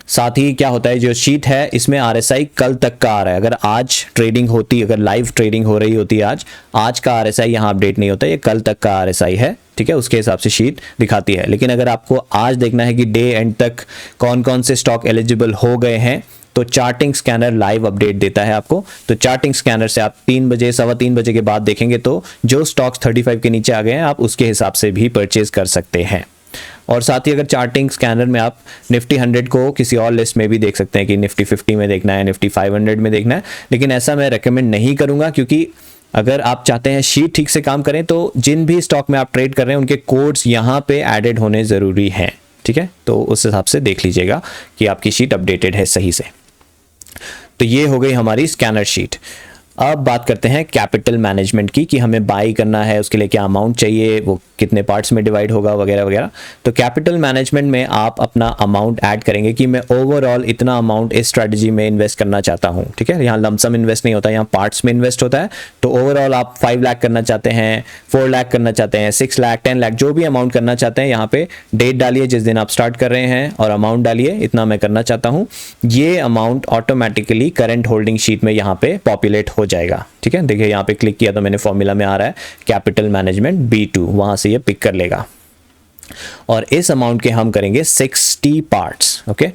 साथ ही क्या होता है, जो शीट है इसमें RSI कल तक का आ रहा है। अगर आज ट्रेडिंग होती, अगर लाइव ट्रेडिंग हो रही होती आज का RSI यहाँ अपडेट नहीं होता, ये कल तक का RSI है, ठीक है, उसके हिसाब से शीट दिखाती है। लेकिन अगर आपको आज देखना है कि डे एंड तक कौन कौन से स्टॉक एलिजिबल हो गए हैं तो चार्टिंग स्कैनर लाइव अपडेट देता है आपको। तो चार्टिंग स्कैनर से आप 3 बजे 3:15 बजे के बाद देखेंगे तो जो स्टॉक्स 35 के नीचे आ गए हैं आप उसके हिसाब से भी परचेज कर सकते हैं। और साथ ही अगर चार्टिंग स्कैनर में आप निफ्टी 100 को किसी और लिस्ट में भी देख सकते हैं कि निफ्टी 50 में देखना है, निफ्टी 500 में देखना है, लेकिन ऐसा मैं रेकमेंड नहीं करूंगा क्योंकि अगर आप चाहते हैं शीट ठीक से काम करें तो जिन भी स्टॉक में आप ट्रेड कर रहे हैं उनके कोड्स यहाँ पे एडेड होने ज़रूरी हैं, ठीक है। तो उस हिसाब से देख लीजिएगा कि आपकी शीट अपडेटेड है सही से। तो ये हो गई हमारी स्कैनर शीट। अब बात करते हैं कैपिटल मैनेजमेंट की कि हमें बाई करना है, उसके लिए क्या अमाउंट चाहिए, वो कितने पार्ट्स में डिवाइड होगा वगैरह वगैरह। तो कैपिटल मैनेजमेंट में आप अपना अमाउंट ऐड करेंगे कि मैं ओवरऑल इतना अमाउंट इस स्ट्रेटजी में इन्वेस्ट करना चाहता हूँ, ठीक है। यहाँ लमसम इन्वेस्ट नहीं होता, यहाँ पार्ट्स में इन्वेस्ट होता है। तो ओवरऑल आप 5 लाख करना चाहते हैं, 4 लाख करना चाहते हैं, 6 लाख, 10 लाख, जो भी अमाउंट करना चाहते हैं यहाँ पे डेट डालिए जिस दिन आप स्टार्ट कर रहे हैं और अमाउंट डालिए, इतना मैं करना चाहता हूँ। ये amount automatically current holding sheet में यहाँ पे पॉपुलेट हो जाएगा, ठीक है। देखिए यहाँ पे क्लिक किया तो मैंने फॉर्मूला में आ रहा है कैपिटल मैनेजमेंट B2, वहां से ये पिक कर लेगा और इस अमाउंट के हम करेंगे 60 पार्ट्स, ओके।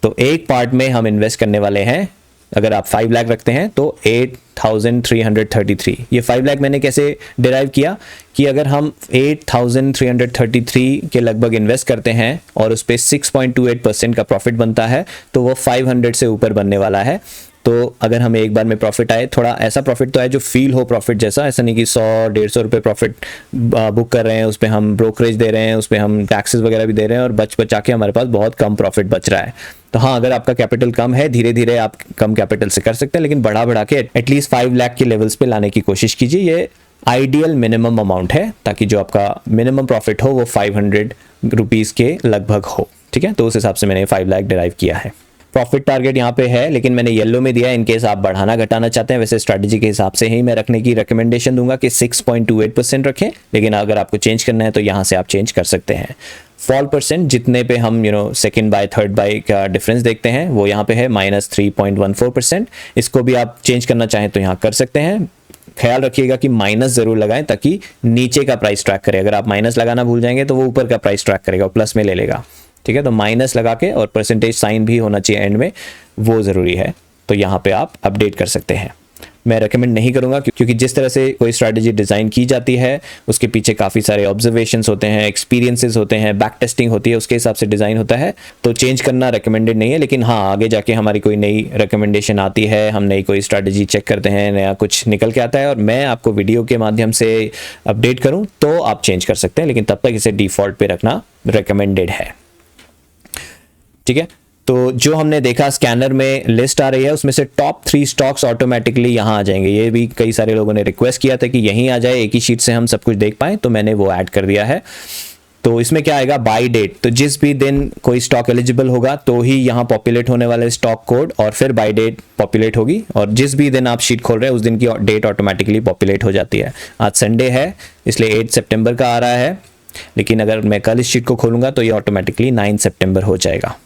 तो एक पार्ट में हम इन्वेस्ट करने वाले हैं, अगर आप 5 लाख रखते हैं तो 8,333। ये 5 लाख मैंने कैसे डिराइव किया कि अगर हम 8,333 के लगभग इन्वेस्ट करते हैं और उस पर 6.28% का प्रॉफिट बनता है तो वो 500 से ऊपर बनने वाला है। तो अगर हमें एक बार में प्रॉफिट आए, थोड़ा ऐसा प्रॉफिट तो आए जो फील हो प्रॉफिट जैसा, ऐसा नहीं कि 100-150 रुपये प्रॉफिट बुक कर रहे हैं, उस पर हम ब्रोकरेज दे रहे हैं, उस पर हम टैक्सेस वगैरह भी दे रहे हैं और बचा के हमारे पास बहुत कम प्रॉफिट बच रहा है। तो हाँ, अगर आपका कैपिटल कम है, धीरे धीरे आप कम कैपिटल से कर सकते हैं, लेकिन बढ़ा के एटलीस्ट 5 लाख के लेवल्स पे लाने की कोशिश कीजिए। ये आइडियल मिनिमम अमाउंट है ताकि जो आपका मिनिमम प्रॉफिट हो वो 500 रुपीज़ के लगभग हो, ठीक है। तो उस हिसाब से मैंने 5 लाख डिराइव किया है। प्रॉफिट टारगेट यहाँ पे है, लेकिन मैंने येलो में दिया है इन केस आप बढ़ाना घटाना चाहते हैं। वैसे स्ट्रैटेजी के हिसाब से ही मैं रखने की रिकमेंडेशन दूंगा कि 6.28% रखें, लेकिन अगर आपको चेंज करना है तो यहाँ से आप चेंज कर सकते हैं। फॉल परसेंट जितने पे हम सेकंड बाय थर्ड बाय का डिफरेंस देखते हैं वो यहाँ पे है -3.14%। इसको भी आप चेंज करना चाहें तो यहाँ कर सकते हैं। ख्याल रखिएगा कि माइनस जरूर लगाएं ताकि नीचे का प्राइस ट्रैक करे। अगर आप माइनस लगाना भूल जाएंगे तो वो ऊपर का प्राइस ट्रैक करेगा, प्लस में ले लेगा। ठीक है, तो माइनस लगा के और परसेंटेज साइन भी होना चाहिए एंड में, वो ज़रूरी है। तो यहाँ पे आप अपडेट कर सकते हैं। मैं रेकमेंड नहीं करूँगा क्योंकि जिस तरह से कोई स्ट्रैटेजी डिज़ाइन की जाती है उसके पीछे काफ़ी सारे ऑब्जर्वेशंस होते हैं, एक्सपीरियंसेस होते हैं, बैक टेस्टिंग होती है, उसके हिसाब से डिज़ाइन होता है। तो चेंज करना रेकमेंडेड नहीं है। लेकिन हाँ, आगे जाके हमारी कोई नई रिकमेंडेशन आती है, हम नई कोई स्ट्रैटेजी चेक करते हैं, नया कुछ निकल के आता है और मैं आपको वीडियो के माध्यम से अपडेट करूँ तो आप चेंज कर सकते हैं, लेकिन तब तक इसे डिफ़ॉल्ट पे रखना रिकमेंडेड है। ठीक है, तो जो हमने देखा स्कैनर में लिस्ट आ रही है उसमें से टॉप 3 स्टॉक्स ऑटोमेटिकली यहाँ आ जाएंगे। ये भी कई सारे लोगों ने रिक्वेस्ट किया था कि यहीं आ जाए, एक ही शीट से हम सब कुछ देख पाएँ, तो मैंने वो ऐड कर दिया है। तो इसमें क्या आएगा, बाय डेट, तो जिस भी दिन कोई स्टॉक एलिजिबल होगा तो ही यहाँ पॉपुलेट होने वाले स्टॉक कोड और फिर बाय डेट पॉपुलेट होगी, और जिस भी दिन आप शीट खोल रहे हैं उस दिन की डेट ऑटोमेटिकली पॉपुलेट हो जाती है। आज संडे है इसलिए 8 सितंबर का आ रहा है, लेकिन अगर मैं कल इस शीट को खोलूंगा तो ये ऑटोमेटिकली 9 सितंबर हो जाएगा।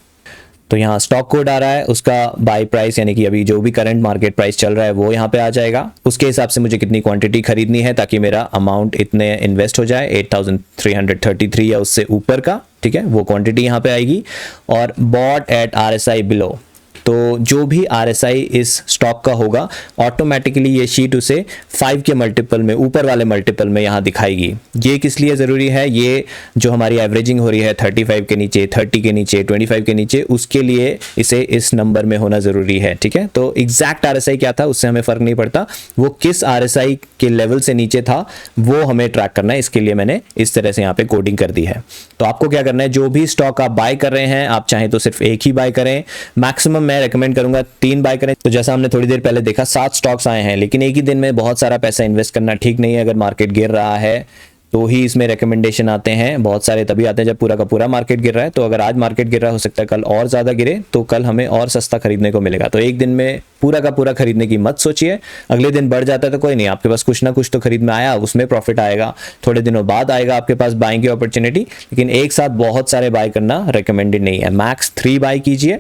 तो यहाँ स्टॉक कोड आ रहा है, उसका बाय प्राइस यानी कि अभी जो भी करंट मार्केट प्राइस चल रहा है वो यहाँ पे आ जाएगा। उसके हिसाब से मुझे कितनी क्वांटिटी खरीदनी है ताकि मेरा अमाउंट इतने इन्वेस्ट हो जाए, 8333 या उससे ऊपर का। ठीक है, वो क्वांटिटी यहाँ पे आएगी। और बॉट एट RSI बिलो, तो जो भी RSI इस स्टॉक का होगा ऑटोमेटिकली ये शीट उसे 5 के मल्टीपल में, ऊपर वाले मल्टीपल में यहाँ दिखाएगी। ये किस लिए ज़रूरी है, ये जो हमारी एवरेजिंग हो रही है 35 के नीचे, 30 के नीचे, 25 के नीचे, उसके लिए इसे इस नंबर में होना ज़रूरी है। ठीक है, तो एग्जैक्ट RSI क्या था उससे हमें फ़र्क नहीं पड़ता, वो किस RSI के लेवल से नीचे था वो हमें ट्रैक करना है। इसके लिए मैंने इस तरह से यहाँ पे कोडिंग कर दी है। तो आपको क्या करना है, जो भी स्टॉक आप बाय कर रहे हैं, आप चाहें तो सिर्फ एक ही बाय करें, मैक्सिमम मैं रेकमेंड करूंगा 3 बाय करें। तो जैसा हमने थोड़ी देर पहले देखा 7 स्टॉक्स आए हैं, लेकिन एक ही दिन में बहुत सारा पैसा इन्वेस्ट करना ठीक नहीं है। अगर मार्केट गिर रहा है तो ही इसमें रिकमेंडेशन आते हैं, बहुत सारे तभी आते हैं जब पूरा का पूरा मार्केट गिर रहा है। तो अगर आज मार्केट गिर रहा है, हो सकता है कल और ज़्यादा गिरे तो कल हमें और सस्ता खरीदने को मिलेगा। तो एक दिन में पूरा का पूरा खरीदने की मत सोचिए। अगले दिन बढ़ जाता है तो कोई नहीं, आपके पास कुछ ना कुछ तो खरीद में आया, उसमें प्रॉफिट आएगा, थोड़े दिनों बाद आएगा आपके पास बाइंग की अपॉर्चुनिटी। लेकिन एक साथ बहुत सारे बाय करना रिकमेंडेड नहीं है, मैक्स 3 बाय कीजिए।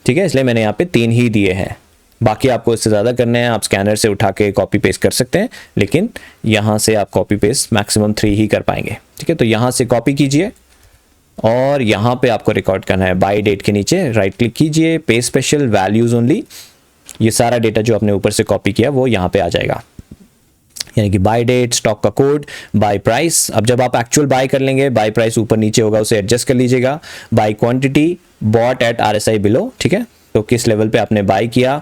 ठीक है, इसलिए मैंने यहाँ पे 3 ही दिए हैं। बाकी आपको इससे ज़्यादा करने हैं, आप स्कैनर से उठा के कॉपी पेस्ट कर सकते हैं, लेकिन यहाँ से आप कॉपी पेस्ट मैक्सिमम 3 ही कर पाएंगे। ठीक है, तो यहाँ से कॉपी कीजिए और यहाँ पे आपको रिकॉर्ड करना है। बाय डेट के नीचे राइट क्लिक कीजिए, पे स्पेशल वैल्यूज ओनली, ये सारा डेटा जो आपने ऊपर से कॉपी किया वो यहाँ पे आ जाएगा, यानी कि बाय डेट, स्टॉक का कोड, बाय प्राइस। अब जब आप एक्चुअल बाय कर लेंगे, बाय प्राइस ऊपर नीचे होगा उसे एडजस्ट कर लीजिएगा। By quantity, bought at RSI below. ठीक है, तो किस लेवल पे आपने बाय किया,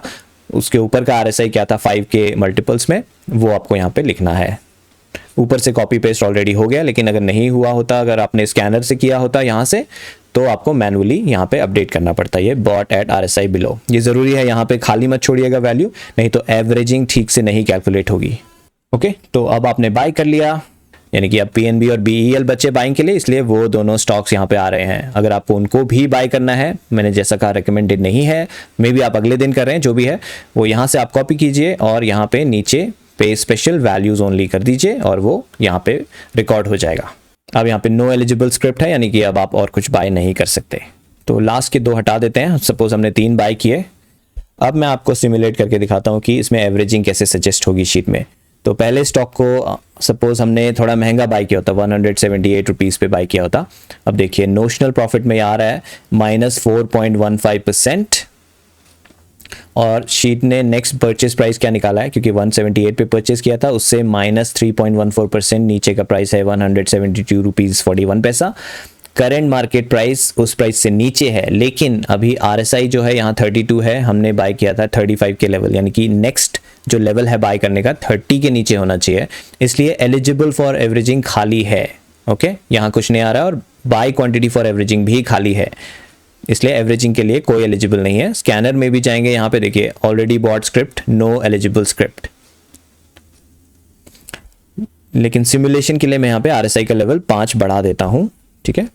उसके ऊपर का RSI क्या था 5 के मल्टीपल्स में, वो आपको यहाँ पे लिखना है। ऊपर से कॉपी पेस्ट ऑलरेडी हो गया, लेकिन अगर नहीं हुआ होता, अगर आपने स्कैनर से किया होता यहाँ से, तो आपको मैनुअली यहाँ पे अपडेट करना पड़ता है। ये बॉट एट RSI बिलो, ये ज़रूरी है, यहाँ पे खाली मत छोड़िएगा वैल्यू, नहीं तो एवरेजिंग ठीक से नहीं कैलकुलेट होगी। ओके, तो अब आपने बाय कर लिया, यानी कि अब PNB और BEL बचे बाइंग के लिए, इसलिए वो दोनों स्टॉक्स यहाँ पे आ रहे हैं। अगर आपको उनको भी बाय करना है, मैंने जैसा कहा रिकमेंडेड नहीं है, मे बी आप अगले दिन कर रहे हैं, जो भी है वो यहाँ से आप कॉपी कीजिए और यहाँ पे नीचे पे स्पेशल वैल्यूज ओनली कर दीजिए और वो यहाँ पे रिकॉर्ड हो जाएगा। अब यहाँ पे नो एलिजिबल स्क्रिप्ट है, यानी कि अब आप और कुछ बाय नहीं कर सकते। तो लास्ट के 2 हटा देते हैं। सपोज हमने 3 बाय किए, अब मैं आपको सिमुलेट करके दिखाता हूँ कि इसमें एवरेजिंग कैसे सजेस्ट होगी शीट में। तो पहले स्टॉक को सपोज हमने थोड़ा महंगा बाय किया होता, 178 रुपीज़ पे बाय किया होता। अब देखिए नोशनल प्रॉफिट में आ रहा है -4.15%, और शीट ने नेक्स्ट परचेज प्राइस क्या निकाला है, क्योंकि 178 पे परचेज किया था, उससे -3.14% नीचे का प्राइस है 172 रुपीज़ 41 पैसा। करंट मार्केट प्राइस उस प्राइस से नीचे है, लेकिन अभी RSI जो है यहाँ 32 है, हमने बाय किया था 35 के लेवल, यानी कि नेक्स्ट जो लेवल है बाय करने का 30 के नीचे होना चाहिए, इसलिए एलिजिबल फॉर एवरेजिंग खाली है। ओके, यहाँ कुछ नहीं आ रहा है, और बाय क्वांटिटी फॉर एवरेजिंग भी खाली है, इसलिए एवरेजिंग के लिए कोई एलिजिबल नहीं है। स्कैनर में भी जाएंगे, यहाँ पे देखिए already bought script, no eligible script. लेकिन सिमुलेशन के लिए मैं यहाँ पे RSI का लेवल 5 बढ़ा देता हूँ। ठीक है,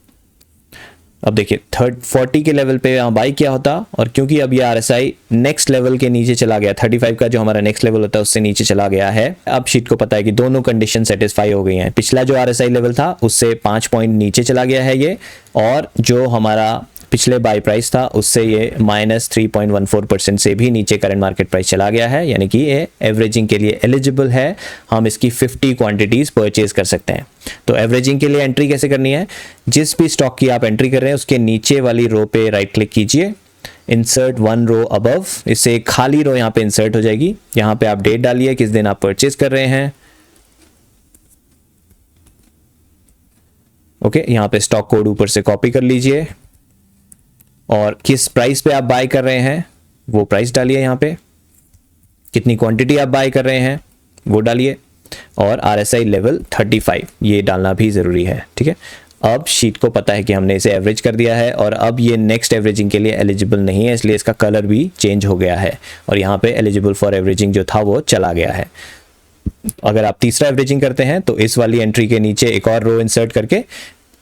अब देखिए 40 के लेवल पे यहाँ बाई किया होता, और क्योंकि अब ये RSI नेक्स्ट लेवल के नीचे चला गया, 35 का जो हमारा नेक्स्ट लेवल होता है उससे नीचे चला गया है। अब शीट को पता है कि दोनों कंडीशन सेटिस्फाई हो गई हैं। पिछला जो RSI लेवल था उससे 5 पॉइंट नीचे चला गया है ये, और जो हमारा पिछले बाई प्राइस था उससे ये -3.14% से भी नीचे करंट मार्केट प्राइस चला गया है, यानी कि ये एवरेजिंग के लिए एलिजिबल है। हम इसकी 50 क्वांटिटीज परचेज कर सकते हैं। तो एवरेजिंग के लिए एंट्री कैसे करनी है, जिस भी स्टॉक की आप एंट्री कर रहे हैं उसके नीचे वाली रो पे राइट क्लिक कीजिए, इंसर्ट वन रो अबव, इससे एक खाली रो यहाँ पे इंसर्ट हो जाएगी। यहाँ पे आप डेट डालिए किस दिन आप परचेज कर रहे हैं। ओके, यहाँ पे स्टॉक कोड ऊपर से कॉपी कर लीजिए, और किस प्राइस पे आप बाय कर रहे हैं वो प्राइस डालिए, यहाँ पे कितनी क्वांटिटी आप बाय कर रहे हैं वो डालिए, और RSI लेवल 35 ये डालना भी ज़रूरी है। ठीक है, अब शीट को पता है कि हमने इसे एवरेज कर दिया है, और अब ये नेक्स्ट एवरेजिंग के लिए एलिजिबल नहीं है, इसलिए इसका कलर भी चेंज हो गया है, और यहाँ पे एलिजिबल फॉर एवरेजिंग जो था वो चला गया है। अगर आप तीसरा एवरेजिंग करते हैं तो इस वाली एंट्री के नीचे एक और रो इंसर्ट करके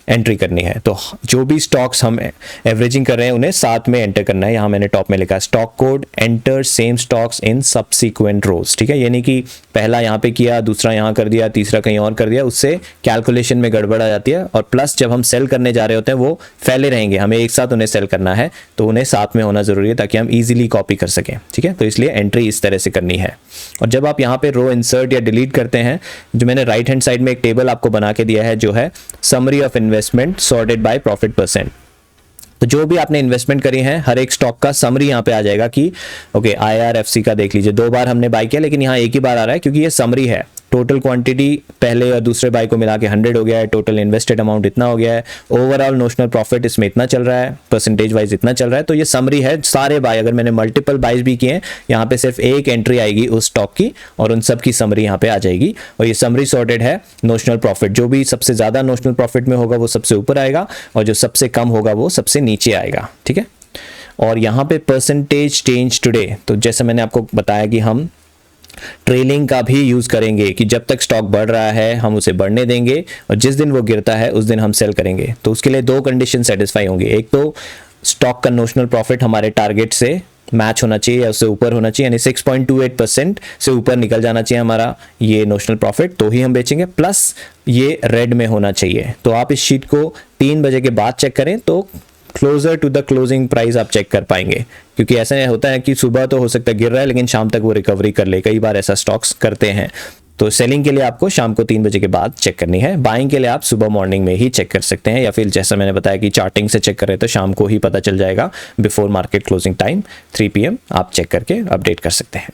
एंट्री करनी है। तो जो भी स्टॉक्स हम एवरेजिंग कर रहे हैं उन्हें साथ में एंटर करना है। यहाँ मैंने टॉप में लिखा है stock code enter same stocks in subsequent rows. ठीक है, यानी कि पहला यहाँ पे किया, दूसरा यहाँ कर दिया, तीसरा कहीं और कर दिया, उससे कैलकुलेशन में गड़बड़ आ जाती है। और प्लस जब हम सेल करने जा रहे होते हैं वो फैले रहेंगे, हमें एक साथ उन्हें सेल करना है, तो उन्हें साथ में होना जरूरी है ताकि हम ईजिली कॉपी कर सकें। ठीक है, तो इसलिए एंट्री इस तरह से करनी है। और जब आप यहाँ पे रो इंसर्ट या डिलीट करते हैं, जो मैंने राइट हैंड साइड में एक टेबल आपको बना के दिया है जो है summary of investment sorted by profit percent. तो जो भी आपने इन्वेस्टमेंट करी है हर एक स्टॉक का समरी यहाँ पे आ जाएगा कि ओके IRFC का देख लीजिए, 2 बार हमने बाय किया लेकिन यहाँ एक ही बार आ रहा है क्योंकि ये समरी है। टोटल क्वांटिटी पहले और दूसरे बाय को मिला के 100 हो गया है, टोटल इन्वेस्टेड अमाउंट इतना हो गया है, ओवरऑल नोशनल प्रॉफिट इसमें इतना चल रहा है, परसेंटेज वाइज इतना चल रहा है। तो ये समरी है सारे बाय। अगर मैंने मल्टीपल बाइज भी किए हैं, यहाँ पे सिर्फ एक एंट्री आएगी उस स्टॉक की और उन सब की समरी यहाँ पे आ जाएगी। और ये समरी सॉर्टेड है नोशनल प्रॉफिट, जो भी सबसे ज्यादा नोशनल प्रॉफिट में होगा वो सबसे ऊपर आएगा और जो सबसे कम होगा वो सबसे नीचे आएगा। ठीक है, और यहाँ पे परसेंटेज चेंज टुडे, तो जैसे मैंने आपको बताया कि हम ट्रेलिंग का भी यूज करेंगे कि जब तक स्टॉक बढ़ रहा है हम उसे बढ़ने देंगे और जिस दिन वो गिरता है उस दिन हम सेल करेंगे। तो उसके लिए 2 कंडीशन सेटिस्फाई होंगी। एक तो स्टॉक का नोशनल प्रॉफिट हमारे टारगेट से मैच होना चाहिए या उससे ऊपर होना चाहिए, यानी 6.28% से ऊपर निकल जाना चाहिए हमारा ये नोशनल प्रॉफिट, तो ही हम बेचेंगे। प्लस ये रेड में होना चाहिए। तो आप इस शीट को 3 बजे के बाद चेक करें तो closer to the closing price आप चेक कर पाएंगे, क्योंकि ऐसा होता है कि सुबह तो हो सकता है गिर रहा है लेकिन शाम तक वो रिकवरी कर ले, कई बार ऐसा स्टॉक्स करते हैं। तो सेलिंग के लिए आपको शाम को 3 बजे के बाद चेक करनी है, बाइंग के लिए आप सुबह मॉर्निंग में ही चेक कर सकते हैं, या फिर जैसा मैंने बताया कि चार्टिंग से चेक करें तो शाम को ही पता चल जाएगा, before market closing time 3 PM आप चेक करके अपडेट कर सकते हैं।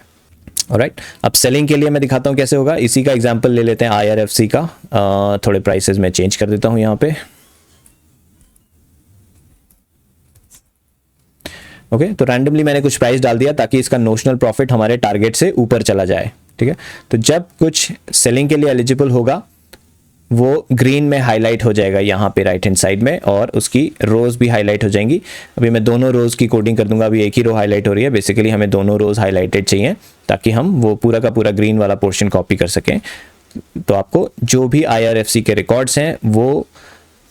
ऑलराइट, अब सेलिंग के लिए मैं दिखाता हूँ कैसे होगा। इसी का एग्जाम्पल ले लेते हैं IRFC का। थोड़े प्राइसेस में चेंज कर देता हूँ यहाँ पे। ओके, तो रैंडमली मैंने कुछ प्राइस डाल दिया ताकि इसका नोशनल प्रॉफिट हमारे टारगेट से ऊपर चला जाए। ठीक है, तो जब कुछ सेलिंग के लिए एलिजिबल होगा वो ग्रीन में हाईलाइट हो जाएगा यहाँ पे राइट हैंड साइड में, और उसकी रोज भी हाईलाइट हो जाएंगी। अभी मैं दोनों रोज की कोडिंग कर दूंगा, अभी एक ही रो हाईलाइट हो रही है। बेसिकली हमें दोनों रोज हाईलाइटेड चाहिए ताकि हम वो पूरा का पूरा ग्रीन वाला पोर्शन कॉपी कर सकें। तो आपको जो भी IRFC के रिकॉर्ड्स हैं वो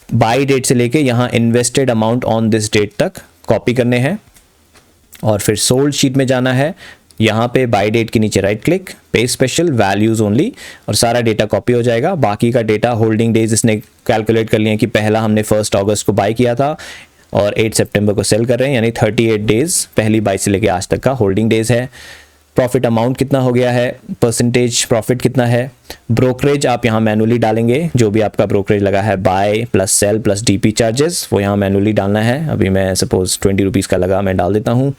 बाई डेट से लेके यहाँ invested amount on this date तक कॉपी करने हैं, और फिर सोल्ड शीट में जाना है। यहाँ पे बाय डेट के नीचे राइट क्लिक, पे स्पेशल, वैल्यूज ओनली, और सारा डेटा कॉपी हो जाएगा। बाकी का डेटा होल्डिंग डेज इसने कैलकुलेट कर लिया कि पहला हमने 1 अगस्त को बाय किया था और 8 सितंबर को सेल कर रहे हैं, यानी 38 डेज पहली बाय से लेके आज तक का होल्डिंग डेज है। प्रॉफिट अमाउंट कितना हो गया है, परसेंटेज प्रॉफिट कितना है, ब्रोकरेज आप यहाँ मैनुअली डालेंगे, जो भी आपका ब्रोकरेज लगा है buy plus sell plus DP charges वो यहाँ मैनुअली डालना है। अभी मैं सपोज 20 रुपीज़ का लगा, मैं डाल देता हूँ।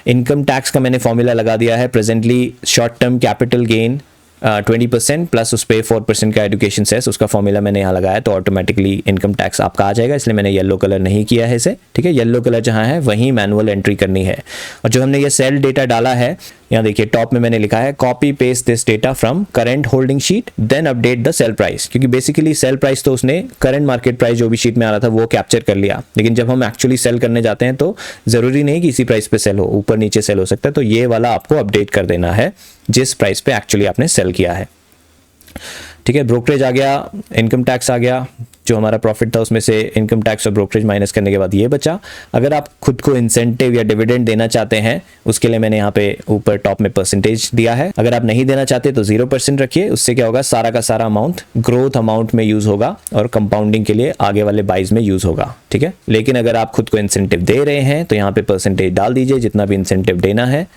इनकम टैक्स का मैंने फॉर्मूला लगा दिया है, presently short term capital gain 20% plus उस पर 4% का एजुकेशन सेस, उसका फॉर्मूला मैंने यहाँ लगाया, तो ऑटोमेटिकली इनकम टैक्स आपका आ जाएगा, इसलिए मैंने येलो कलर नहीं किया है इसे। ठीक है, येलो कलर जहाँ है वहीं मैनुअल एंट्री करनी है। और जो हमने ये सेल डेटा डाला है, यहाँ देखिए टॉप में मैंने लिखा है copy paste this data from current holding sheet then update the sell price, क्योंकि बेसिकली सेल प्राइस तो उसने करंट मार्केट प्राइस जो भी शीट में आ रहा था वो कैप्चर कर लिया, लेकिन जब हम एक्चुअली सेल करने जाते हैं तो जरूरी नहीं कि इसी प्राइस पे सेल हो, ऊपर नीचे सेल हो सकता है। तो ये वाला आपको अपडेट कर देना है जिस प्राइस पे एक्चुअली आपने सेल किया है। ठीक है, ब्रोकरेज आ गया, इनकम टैक्स आ गया, जो हमारा प्रॉफिट था उसमें से इनकम टैक्स और ब्रोकरेज माइनस करने के बाद ये बचा। अगर आप खुद को इंसेंटिव या डिविडेंड देना चाहते हैं उसके लिए मैंने यहाँ पे ऊपर टॉप में परसेंटेज दिया है। अगर आप नहीं देना चाहते तो 0% रखिए, उससे क्या होगा सारा का सारा अमाउंट ग्रोथ अमाउंट में यूज होगा और कंपाउंडिंग के लिए आगे वाले बाइज में यूज होगा, ठीक है। लेकिन अगर आप खुद को इंसेंटिव दे रहे हैं तो यहाँ पे परसेंटेज डाल दीजिए, जितना भी इंसेंटिव देना है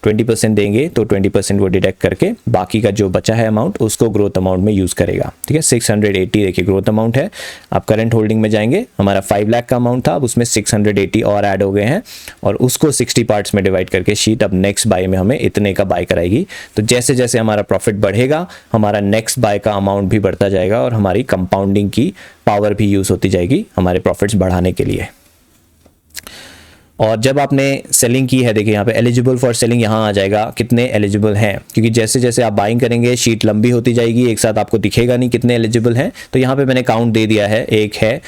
20% देंगे तो 20% वो डिडक्ट करके बाकी का जो बचा है अमाउंट उसको ग्रोथ अमाउंट में यूज़ करेगा, ठीक है। 680 देखिए ग्रोथ अमाउंट है। आप करंट होल्डिंग में जाएंगे, हमारा 5 लाख का अमाउंट था, अब उसमें 680 और ऐड हो गए हैं और उसको 60 पार्ट्स में डिवाइड करके शीट अब नेक्स्ट बाय में हमें इतने का बाय कराएगी। तो जैसे जैसे हमारा प्रॉफिट बढ़ेगा हमारा नेक्स्ट बाय का अमाउंट भी बढ़ता जाएगा और हमारी कंपाउंडिंग की पावर भी यूज़ होती जाएगी हमारे प्रॉफिट्स बढ़ाने के लिए। और जब आपने सेलिंग की है, देखिए यहाँ पे एलिजिबल फॉर सेलिंग यहाँ आ जाएगा कितने एलिजिबल हैं, क्योंकि जैसे जैसे आप बाइंग करेंगे शीट लंबी होती जाएगी, एक साथ आपको दिखेगा नहीं कितने एलिजिबल हैं। तो यहाँ पे मैंने काउंट दे दिया है, 1 है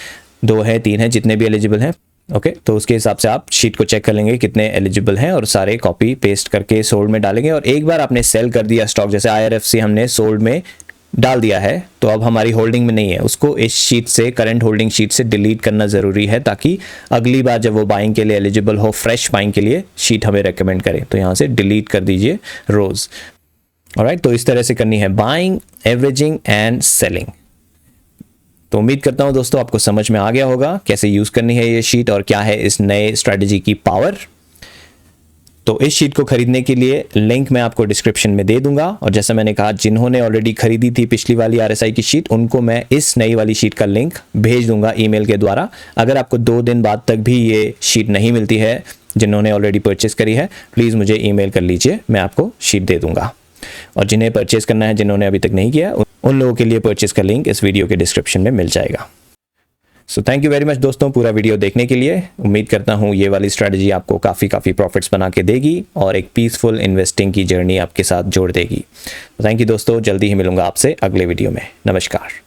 2 है 3 है, जितने भी एलिजिबल हैं, ओके। तो उसके हिसाब से आप शीट को चेक कर लेंगे कितने एलिजिबल हैं और सारे कॉपी पेस्ट करके सोल्ड में डालेंगे। और एक बार आपने सेल कर दिया स्टॉक, जैसे IRFC हमने सोल्ड में डाल दिया है तो अब हमारी होल्डिंग में नहीं है, उसको इस शीट से करंट होल्डिंग शीट से डिलीट करना ज़रूरी है ताकि अगली बार जब वो बाइंग के लिए एलिजिबल हो, फ्रेश बाइंग के लिए शीट हमें रेकमेंड करें। तो यहाँ से डिलीट कर दीजिए रोज, ऑलराइट। तो इस तरह से करनी है बाइंग, एवरेजिंग एंड सेलिंग। तो उम्मीद करता हूँ दोस्तों आपको समझ में आ गया होगा कैसे यूज़ करनी है ये शीट और क्या है इस नए स्ट्रैटेजी की पावर। तो इस शीट को खरीदने के लिए लिंक मैं आपको डिस्क्रिप्शन में दे दूंगा और जैसा मैंने कहा जिन्होंने ऑलरेडी खरीदी थी पिछली वाली RSI की शीट उनको मैं इस नई वाली शीट का लिंक भेज दूंगा ईमेल के द्वारा। अगर आपको 2 दिन बाद तक भी ये शीट नहीं मिलती है जिन्होंने ऑलरेडी परचेस करी है, प्लीज़ मुझे ईमेल कर लीजिए, मैं आपको शीट दे दूंगा। और जिन्हें परचेस करना है, जिन्होंने अभी तक नहीं किया, उन लोगों के लिए परचेस का लिंक इस वीडियो के डिस्क्रिप्शन में मिल जाएगा। So thank you very much दोस्तों पूरा वीडियो देखने के लिए। उम्मीद करता हूँ ये वाली स्ट्रैटेजी आपको काफ़ी प्रॉफिट्स बना के देगी और एक पीसफुल इन्वेस्टिंग की जर्नी आपके साथ जोड़ देगी। थैंक यू दोस्तों, जल्दी ही मिलूंगा आपसे अगले वीडियो में। नमस्कार।